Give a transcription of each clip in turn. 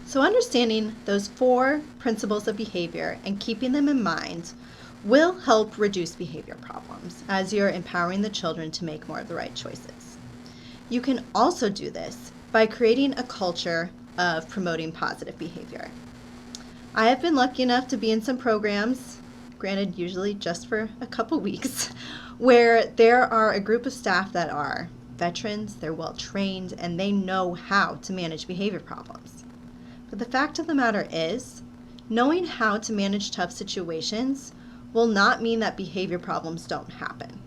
So understanding those 4 principles of behavior and keeping them in mind will help reduce behavior problems as you're empowering the children to make more of the right choices. You can also do this by creating a culture of promoting positive behavior. I have been lucky enough to be in some programs, granted usually just for a couple weeks, where there are a group of staff that are veterans, they're well trained, and they know how to manage behavior problems. But the fact of the matter is, knowing how to manage tough situations will not mean that behavior problems don't happen.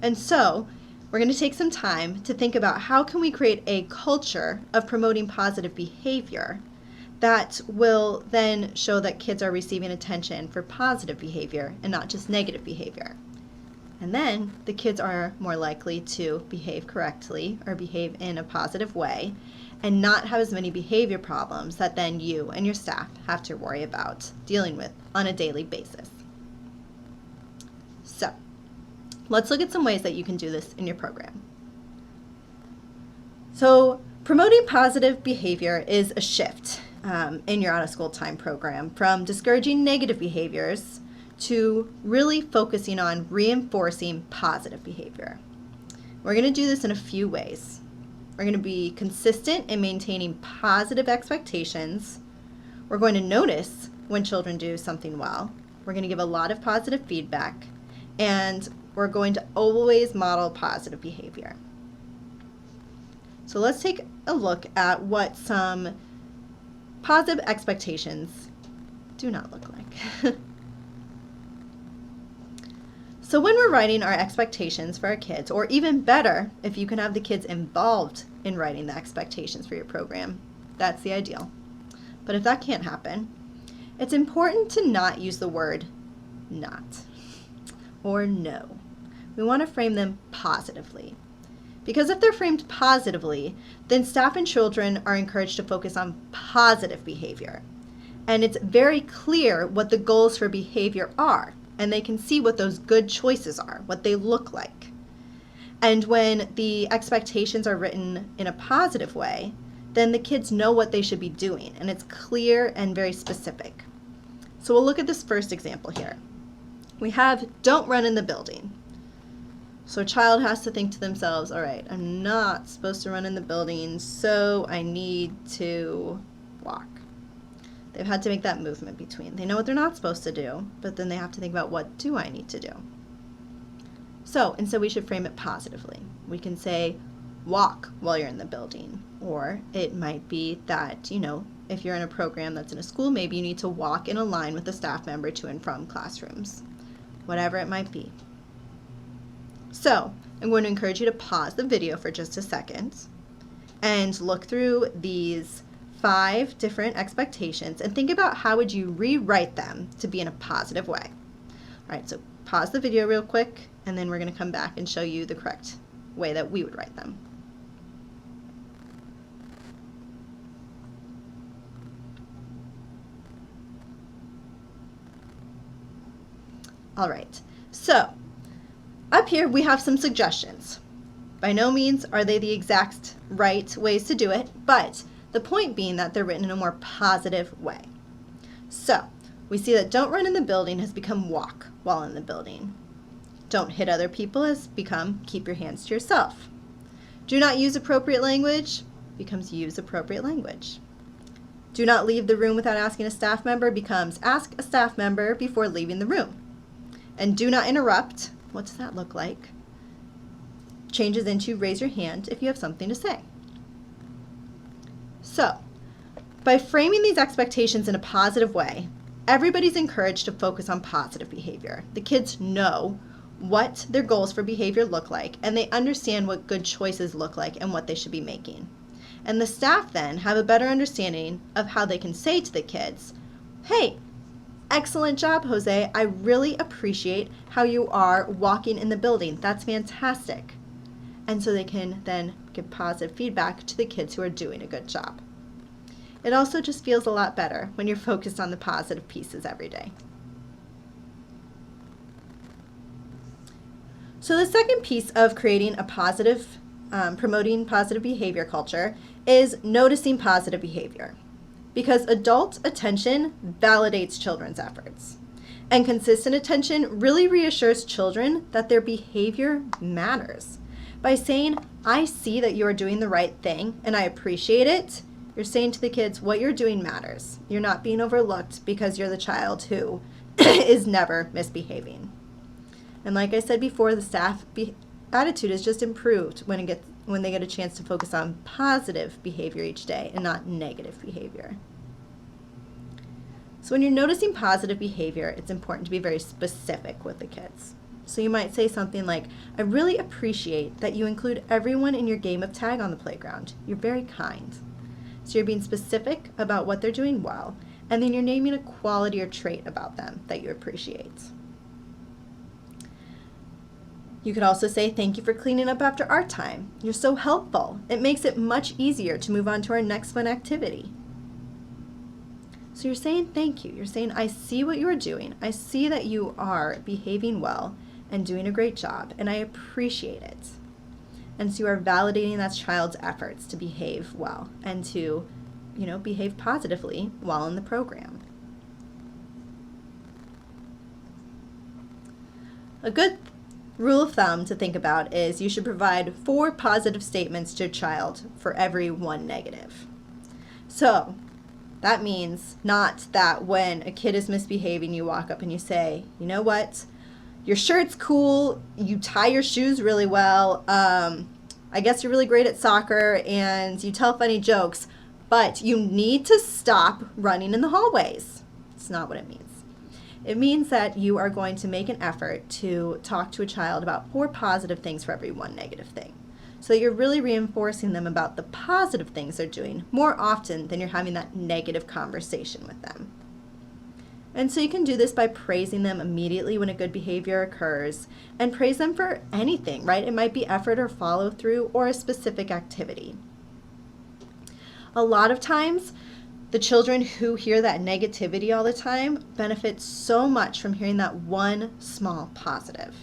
And so, we're going to take some time to think about how can we create a culture of promoting positive behavior that will then show that kids are receiving attention for positive behavior and not just negative behavior. And then the kids are more likely to behave correctly or behave in a positive way and not have as many behavior problems that then you and your staff have to worry about dealing with on a daily basis. So, let's look at some ways that you can do this in your program. So, promoting positive behavior is a shift in your out-of-school time program from discouraging negative behaviors to really focusing on reinforcing positive behavior. We're going to do this in a few ways. We're going to be consistent in maintaining positive expectations. We're going to notice when children do something well. We're going to give a lot of positive feedback. And we're going to always model positive behavior. So let's take a look at what some positive expectations do not look like. So when we're writing our expectations for our kids, or even better, if you can have the kids involved in writing the expectations for your program, that's the ideal. But if that can't happen, it's important to not use the word not or no. We want to frame them positively. Because if they're framed positively, then staff and children are encouraged to focus on positive behavior. And it's very clear what the goals for behavior are, and they can see what those good choices are, what they look like. And when the expectations are written in a positive way, then the kids know what they should be doing, and it's clear and very specific. So we'll look at this first example here. We have don't run in the building. So a child has to think to themselves, all right, I'm not supposed to run in the building, so I need to walk. They've had to make that movement between. They know what they're not supposed to do, but then they have to think about what do I need to do. So instead we should frame it positively. We can say walk while you're in the building, or it might be that, if you're in a program that's in a school, maybe you need to walk in a line with a staff member to and from classrooms, whatever it might be. So I'm going to encourage you to pause the video for just a second and look through these 5 different expectations and think about how would you rewrite them to be in a positive way. All right, so pause the video real quick, and then we're going to come back and show you the correct way that we would write them. All right, so up here we have some suggestions. By no means are they the exact right ways to do it, but the point being that they're written in a more positive way. So we see that don't run in the building has become walk while in the building. Don't hit other people has become keep your hands to yourself. Do not use appropriate language becomes use appropriate language. Do not leave the room without asking a staff member becomes ask a staff member before leaving the room. And do not interrupt, what does that look like? Changes into raise your hand if you have something to say. So, by framing these expectations in a positive way, everybody's encouraged to focus on positive behavior. The kids know what their goals for behavior look like, and they understand what good choices look like and what they should be making. And the staff then have a better understanding of how they can say to the kids, hey, excellent job, Jose. I really appreciate how you are walking in the building. That's fantastic. And so they can then give positive feedback to the kids who are doing a good job. It also just feels a lot better when you're focused on the positive pieces every day. So the second piece of creating a promoting positive behavior culture is noticing positive behavior. because adult attention validates children's efforts. And consistent attention really reassures children that their behavior matters. By saying, I see that you are doing the right thing and I appreciate it, you're saying to the kids, what you're doing matters. You're not being overlooked because you're the child who is never misbehaving. And like I said before, the staff attitude is just improved when they get a chance to focus on positive behavior each day and not negative behavior. So when you're noticing positive behavior, it's important to be very specific with the kids. So you might say something like, I really appreciate that you include everyone in your game of tag on the playground. You're very kind. So you're being specific about what they're doing well, and then you're naming a quality or trait about them that you appreciate. You could also say, thank you for cleaning up after our time. You're so helpful. It makes it much easier to move on to our next fun activity. So you're saying thank you. You're saying, I see what you are doing. I see that you are behaving well and doing a great job, and I appreciate it. And so you are validating that child's efforts to behave well and to, behave positively while in the program. A good rule of thumb to think about is you should provide 4 positive statements to a child for every 1 negative. So that means not that when a kid is misbehaving, you walk up and you say, you know what? Your shirt's cool, you tie your shoes really well, I guess you're really great at soccer, and you tell funny jokes, but you need to stop running in the hallways. It's not what it means. It means that you are going to make an effort to talk to a child about 4 positive things for every 1 negative thing. So that you're really reinforcing them about the positive things they're doing more often than you're having that negative conversation with them. And so you can do this by praising them immediately when a good behavior occurs, and praise them for anything, right? It might be effort or follow through or a specific activity. A lot of times, the children who hear that negativity all the time benefit so much from hearing that one small positive.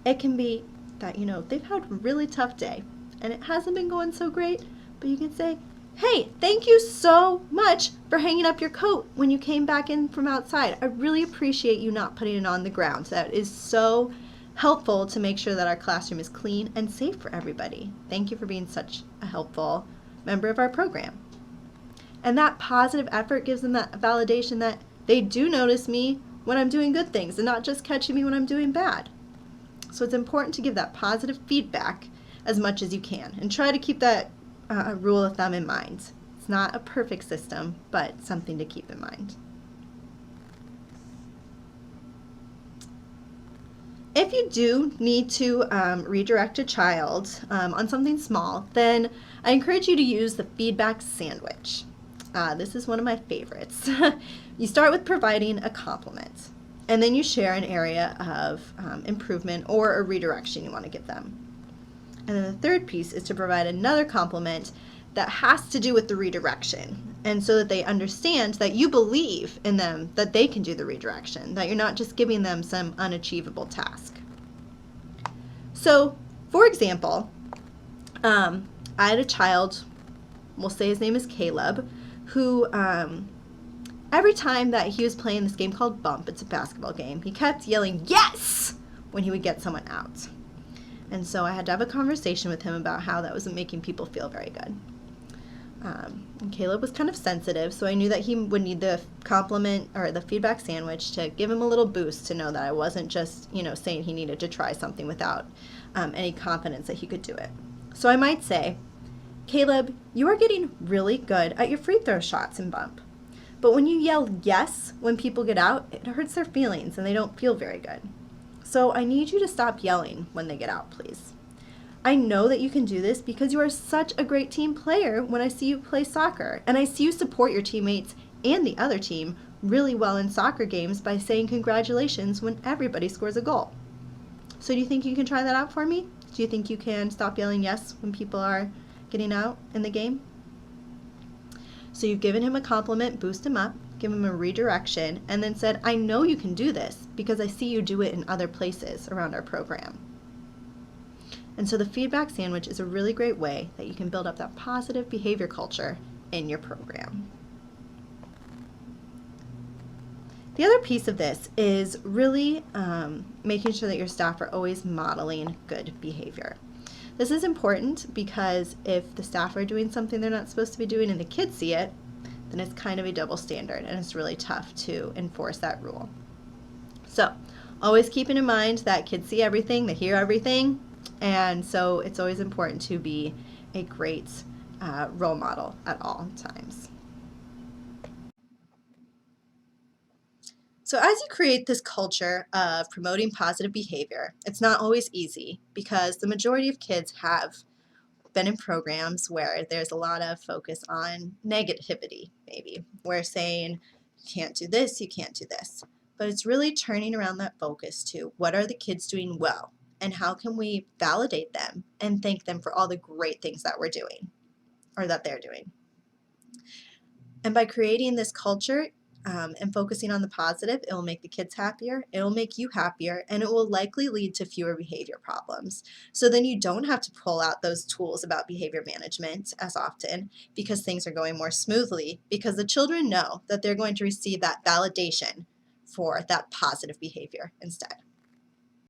It can be that, they've had a really tough day and it hasn't been going so great, but you can say, hey, thank you so much for hanging up your coat when you came back in from outside. I really appreciate you not putting it on the ground. That is so helpful to make sure that our classroom is clean and safe for everybody. Thank you for being such a helpful member of our program. And that positive effort gives them that validation that they do notice me when I'm doing good things and not just catching me when I'm doing bad. So it's important to give that positive feedback as much as you can and try to keep that rule of thumb in mind. It's not a perfect system, but something to keep in mind. If you do need to redirect a child on something small, then I encourage you to use the feedback sandwich. This is one of my favorites. You start with providing a compliment, and then you share an area of improvement or a redirection you want to give them. And then the third piece is to provide another compliment that has to do with the redirection, and so that they understand that you believe in them, that they can do the redirection, that you're not just giving them some unachievable task. So, for example, I had a child, we'll say his name is Caleb, who every time that he was playing this game called Bump, it's a basketball game, he kept yelling, yes, when he would get someone out. And so I had to have a conversation with him about how that wasn't making people feel very good. And Caleb was kind of sensitive, so I knew that he would need the compliment or the feedback sandwich to give him a little boost to know that I wasn't just, saying he needed to try something without any confidence that he could do it. So I might say, Caleb, you are getting really good at your free throw shots in Bump. But when you yell yes when people get out, it hurts their feelings and they don't feel very good. So I need you to stop yelling when they get out, please. I know that you can do this because you are such a great team player when I see you play soccer, and I see you support your teammates and the other team really well in soccer games by saying congratulations when everybody scores a goal. So do you think you can try that out for me? Do you think you can stop yelling yes when people are getting out in the game? So you've given him a compliment, boost him up, give him a redirection, and then said, I know you can do this because I see you do it in other places around our program. And so the feedback sandwich is a really great way that you can build up that positive behavior culture in your program. The other piece of this is really making sure that your staff are always modeling good behavior. This is important because if the staff are doing something they're not supposed to be doing and the kids see it, then it's kind of a double standard and it's really tough to enforce that rule. So always keeping in mind that kids see everything, they hear everything, and so it's always important to be a great role model at all times. So as you create this culture of promoting positive behavior, it's not always easy because the majority of kids have been in programs where there's a lot of focus on negativity, maybe. We're saying, you can't do this, you can't do this. But it's really turning around that focus to what are the kids doing well and how can we validate them and thank them for all the great things that we're doing or that they're doing. And by creating this culture and focusing on the positive, it will make the kids happier, it will make you happier, and it will likely lead to fewer behavior problems. So then you don't have to pull out those tools about behavior management as often because things are going more smoothly because the children know that they're going to receive that validation for that positive behavior instead.